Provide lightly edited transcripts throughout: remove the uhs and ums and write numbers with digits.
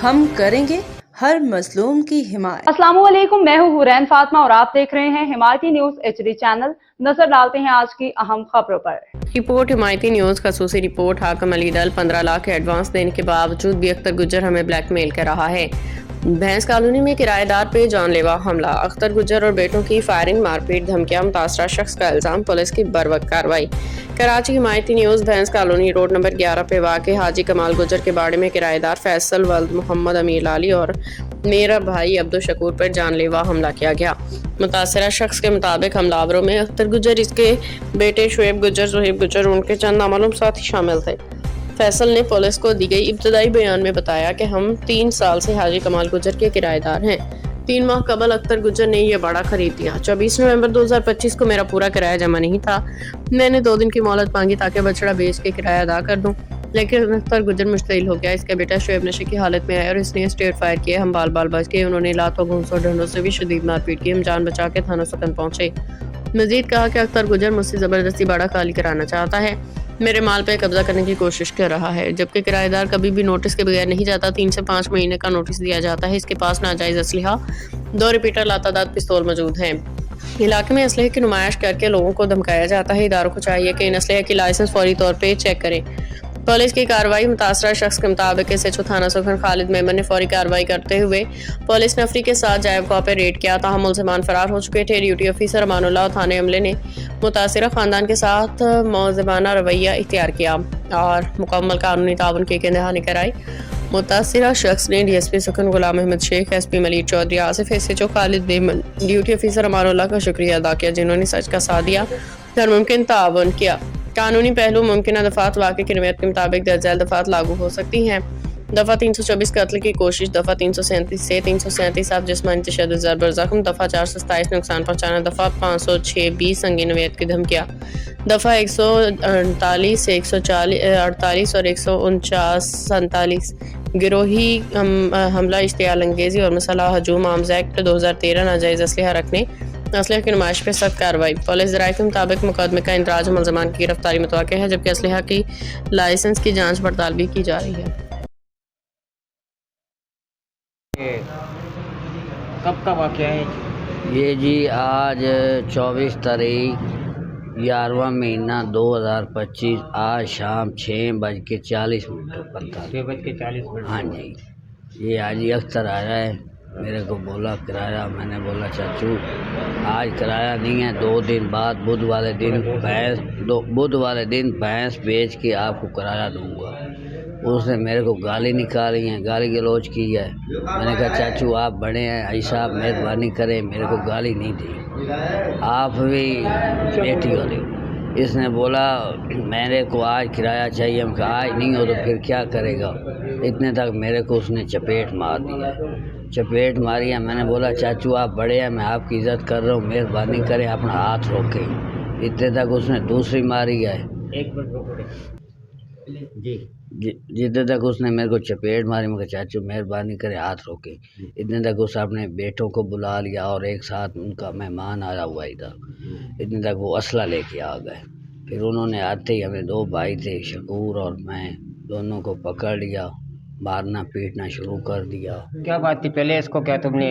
ہم کریں گے ہر مظلوم کی حمایت۔ السلام علیکم، میں ہوں حورین فاطمہ اور آپ دیکھ رہے ہیں حمایتی نیوز HD چینل۔ نظر ڈالتے ہیں آج کی اہم خبروں پر۔ رپورٹ حمایتی نیوز خصوصی رپورٹ حاکم علی ڈل 15 لاکھ ایڈوانس دینے کے باوجود بھی اختر گجر ہمیں بلیک میل کر رہا ہے۔ بھینس کالونی میں کرایہ دار پہ جان لیوا حملہ، اختر گجر اور بیٹوں کی فائرنگ، مار پیٹ، دھمکیاں، متاثرہ شخص کا الزام، پولیس کی بروقت کارروائی۔ کراچی حمایتی نیوز بھینس کالونی روڈ نمبر 11 پہ واقع حاجی کمال گجر کے باڑے میں کرایہ دار فیصل ولد محمد امیر لالی اور میرا بھائی عبدالشکور پر جان لیوا حملہ کیا گیا۔ متاثرہ شخص کے مطابق حملہ آوروں میں اختر گجر، اس کے بیٹے شعیب گجر، زہیب گجر، ان کے چند نامعلوم ساتھی شامل تھے۔ فیصل نے پولیس کو دی گئی ابتدائی بیان میں بتایا کہ ہم 3 سال سے حاجی کمال گجر کے کرایہ دار ہیں۔ 3 ماہ قبل اختر گجر نے یہ باڑہ خرید لیا۔ 24 نومبر 2025 کو میرا پورا کرایہ جمع نہیں تھا۔ میں نے 2 دن کی مہلت مانگی تاکہ بچڑا بیچ کے کرایہ ادا کر دوں، لیکن اختر گجر مشتعل ہو گیا۔ اس کا بیٹا شعیب نشے کی حالت میں آیا اور اس نے اسٹیٹ فائر کیے۔ ہم بال بچ گئے۔ انہوں نے لاتوں، گھونسوں، ڈنڈوں سے بھی شدید مار پیٹ کی۔ ہم جان بچا کے تھانہ سکن پہنچے۔ مزید کہا کہ اختر گجر مجھ سے زبردستی باڑہ خالی کرانا چاہتا ہے، میرے مال پہ قبضہ کرنے کی کوشش کر رہا ہے، جبکہ کرایہ دار کبھی بھی نوٹس کے بغیر نہیں جاتا۔ 3 سے 5 مہینے کا نوٹس دیا جاتا ہے۔ اس کے پاس ناجائز اسلحہ، 2 ریپیٹر لاتعداد پستول موجود ہیں۔ علاقے میں اسلحے کی نمائش کر کے لوگوں کو دھمکایا جاتا ہے۔ اداروں کو چاہیے کہ ان اسلحے کی لائسنس فوری طور پہ چیک کریں۔ پولیس کی کارروائی۔ متاثرہ شخص کے مطابق SHO تھانہ سکھن خالد میمن نے فوری کارروائی کرتے ہوئے پولیس نفری کے ساتھ جائب گاہ پہ ریڈ کیا، تاہم ملزمان فرار ہو چکے تھے۔ ڈیوٹی آفیسر امان اللہ اور تھانے عملے نے متاثرہ خاندان کے ساتھ مؤدبانہ رویہ اختیار کیا اور مکمل قانونی تعاون کی دہانی کرائی۔ متاثرہ شخص نے DSP سکھن غلام احمد شیخ، SP ملک چودھری، آصف، SHO خالد میمن، ڈیوٹی آفیسر امان اللہ کا شکریہ ادا کیا، جنہوں نے سچ کا ساتھ دیا اور ممکن تعاون کیا۔ قانونی پہلو۔ ممکنہ دفعات واقع کی روایت کے مطابق درج ذیل دفعات لاگو ہو سکتی ہیں۔ دفعہ 324 قتل کی کوشش، دفعہ 337 سے 337 آپ جسمانی تشدد، ضرب اور زخم، دفعہ 427 نقصان پہنچانا، دفعہ 506 20 سنگین نوعیت کی دھمکیاں، دفعہ 148 سے 148 اور 149 47 گروہی حملہ، اشتعال انگیزی اور مسلح ہجوم آرمز ایکٹ 2013، ناجائز اسلحہ رکھنے، اسلحے کی نمائش پہ سخت کارروائی۔ پولیس ذرائع کے مطابق مقدمے کا اندراج ملزمان کی گرفتاری متوقع ہے، جبکہ اسلحہ کی لائسنس کی جانچ پڑتال بھی کی جا رہی ہے۔ کب کا واقعہ ہے یہ جی آج 24 تاریخ 11واں مہینہ 2025، آج شام 6:40 پر تھا۔ 6:40۔ ہاں جی، یہ حاجی اختر آیا ہے، میرے کو بولا کرایہ، میں نے بولا چاچو آج کرایہ نہیں ہے، 2 دن بعد بدھ والے دن بھینس بیچ کے آپ کو کرایہ دوں گا۔ اس نے میرے کو گالی نکالی ہیں، گالی گلوچ کی ہے۔ میں نے کہا چاچو آپ بڑے ہیں، حاجی صاحب مہربانی کریں، میرے کو گالی نہیں دی، آپ بھی بیٹی ہو رہی ہو۔ اس نے بولا میرے کو آج کرایہ چاہیے، ہم کہا آج نہیں ہو تو پھر کیا کرے گا۔ اتنے تک میرے کو اس نے چپیٹ مار دیا، چپیٹ ماری ہے۔ میں نے بولا چاچو آپ بڑے ہیں، میں آپ کی عزت کر رہا ہوں، مہربانی کریں اپنا ہاتھ روکیں۔ اتنے تک اس نے دوسری ماری ہے، جتنے تک اس نے میرے کو چپیٹ ماری، میں کہا چاچو مہربانی کرے ہاتھ روکے۔ اتنے تک اس اپنے بیٹوں کو بلا لیا اور ایک ساتھ ان کا مہمان آیا ہوا ہی تھا۔ اتنے تک وہ اسلحہ لے کے آ گئے۔ پھر انہوں نے آتے ہی، ہمیں 2 بھائی تھے، شکور اور میں، دونوں کو پکڑ لیا، مارنا پیٹنا شروع کر دیا۔ کیا بات تھی پہلے اس کو؟ کیا تم نے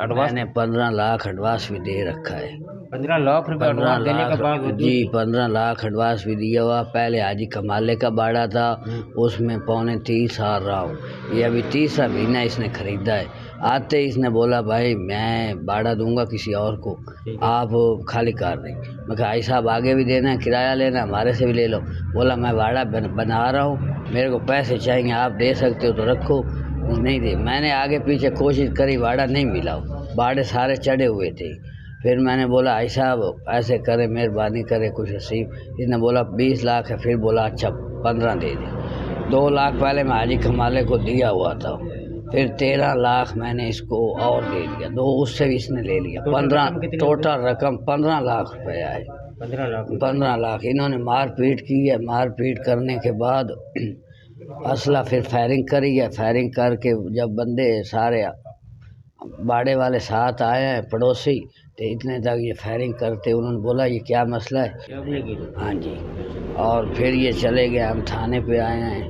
میں نے 15 لاکھ ایڈوانس بھی دے رکھا ہے۔ 15 لاکھ روپے ایڈوانس دینے کے بعد؟ جی 15 لاکھ ایڈوانس بھی دیا ہوا۔ پہلے حاجی کمالے کا باڑا تھا، اس میں 29.25 سال رہا ہوں، یہ ابھی 30 مہینہ اس نے خریدا ہے۔ آتے اس نے بولا بھائی میں باڑا دوں گا کسی اور کو، آپ خالی کر دیں۔ میں کہا بھائی صاحب آگے بھی دینا ہے، کرایہ لینا ہمارے سے بھی لے لو۔ بولا میں باڑا بنا رہا ہوں، میرے کو پیسے چاہیے، آپ دے سکتے ہو تو رکھو، نہیں دے۔ میں نے آگے پیچھے کوشش کری، باڑا نہیں ملا، باڑے سارے چڑھے ہوئے تھے۔ پھر میں نے بولا بھائی صاحب ایسے کرے، مہربانی کرے کچھ نصیب۔ اس نے بولا 20 لاکھ ہے، پھر بولا اچھا 15 دے دیں۔ 2 لاکھ پہلے میں حاجی کمالے کو دیا ہوا تھا، پھر 13 لاکھ میں نے اس کو اور دے دیا، 2 اس سے بھی اس نے لے لیا، 15 ٹوٹل رقم 15 لاکھ روپے آئے۔ 15 لاکھ انہوں نے مار پیٹ کی ہے۔ مار پیٹ کرنے کے بعد اسلحہ پھر فائرنگ کری ہے۔ فائرنگ کر کے جب بندے سارے باڑے والے ساتھ آئے ہیں پڑوسی، تو اتنے تک یہ فائرنگ کرتے انہوں نے بولا یہ کیا مسئلہ ہے، ہاں جی، اور پھر یہ چلے گئے۔ ہم تھانے پہ آئے ہیں،